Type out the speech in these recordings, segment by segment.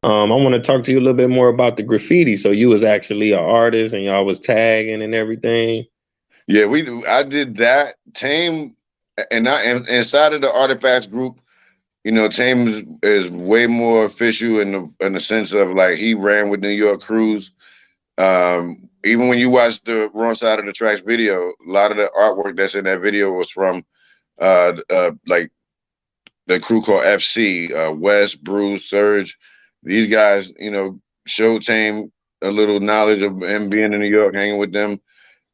I want to talk to you a little bit more about the graffiti. So you was actually an artist and y'all was tagging and everything. Yeah, we do. I did that. Tame, and I and inside of the Artifacts group, Tame is way more official in the sense of like he ran with New York crews. Even when you watch the Wrong Side of the Tracks video, a lot of the artwork that's in that video was from like the crew called FC, West, Bruce, Surge. These guys, showed Tame a little knowledge of him being in New York, hanging with them.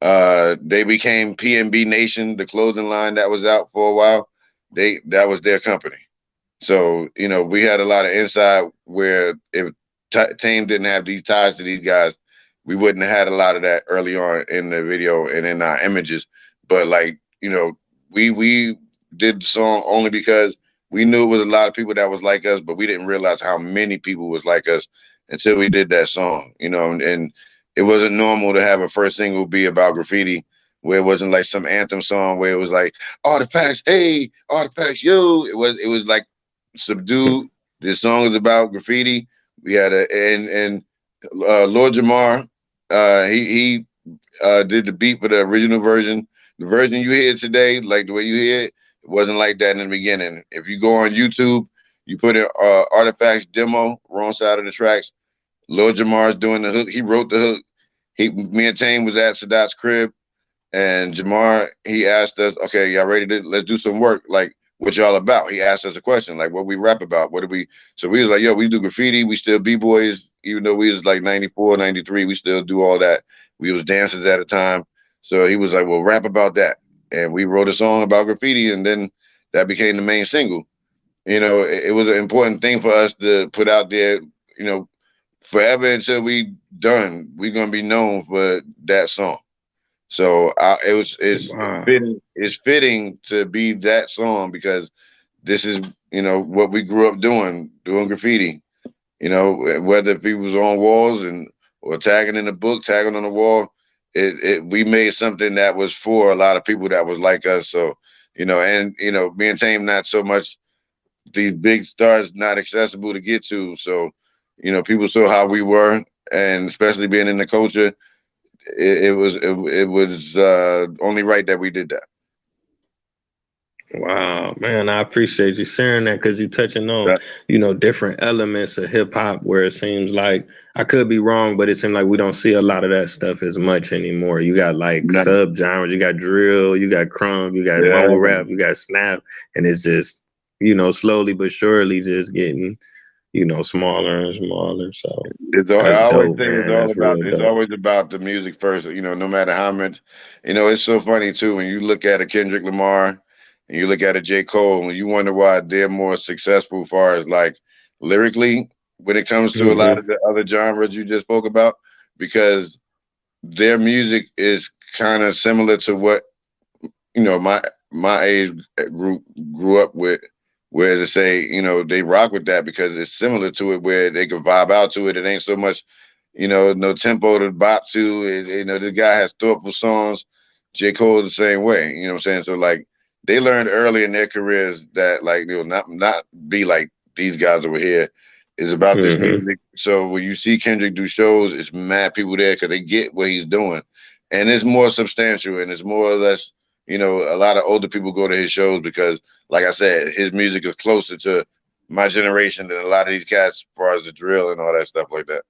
They became PNB Nation, the clothing line that was out for a while. That was their company. So we had a lot of insight where if Tame didn't have these ties to these guys, we wouldn't have had a lot of that early on in the video and in our images. But like we did the song only because we knew it was a lot of people that was like us, but we didn't realize how many people was like us until we did that song. And it wasn't normal to have a first single be about graffiti where it wasn't like some anthem song where it was like artifacts, hey, artifacts, yo. It was like subdued. This song is about graffiti. We had Lord Jamar. He did the beat for the original version. The version you hear today, like the way you hear it wasn't like that in the beginning. If you go on YouTube, you put in Artifacts demo, Wrong Side of the Tracks. Lord Jamar's doing the hook. He wrote the hook. Me and Tame was at Sadat's crib, and Jamar, he asked us, okay, y'all ready to let's do some work. Like, what y'all about? He asked us a question, like, what we rap about? What do we? So we was like, yo, we do graffiti. We still B-boys, even though we was like 94, 93, we still do all that. We was dancers at a time. So he was like, well, rap about that. And we wrote a song about graffiti, and then that became the main single. It was an important thing for us to put out there, forever until we done. We're gonna be known for that song. So it's Wow. fitting. It's fitting to be that song because this is what we grew up doing graffiti. Whether if he was on walls and or tagging in the book, tagging on the wall, we made something that was for a lot of people that was like us. So and me and Tame not so much these big stars not accessible to get to. So people saw how we were, and especially being in the culture it was only right that we did that. Wow, man, I appreciate you sharing that because you're touching on, That- different elements of hip hop where it seems like I could be wrong, but it seems like we don't see a lot of that stuff as much anymore. You got like that- sub genres, you got drill, you got crumb, you got mumble yeah, rap, you got snap, and it's just, slowly but surely just getting, smaller and smaller. So I that's always dope, say it's man. all That's about real it's dope. always about the music first. No matter how much, it's so funny too when you look at a Kendrick Lamar and you look at a J. Cole and you wonder why they're more successful as far as like lyrically when it comes to a lot Hmm. of the other genres you just spoke about, because their music is kind of similar to what my age group grew up with, where to say they rock with that because it's similar to it, where they can vibe out to it. It ain't so much no tempo to bop to. This guy has thoughtful songs. J. Cole is the same way. You know what I'm saying? So like they learned early in their careers that like not be like these guys over here. Is about this Hmm. music. So when you see Kendrick do shows, it's mad people there because they get what he's doing, and it's more substantial and it's more or less a lot of older people go to his shows because, like I said, his music is closer to my generation than a lot of these cats as far as the drill and all that stuff like that.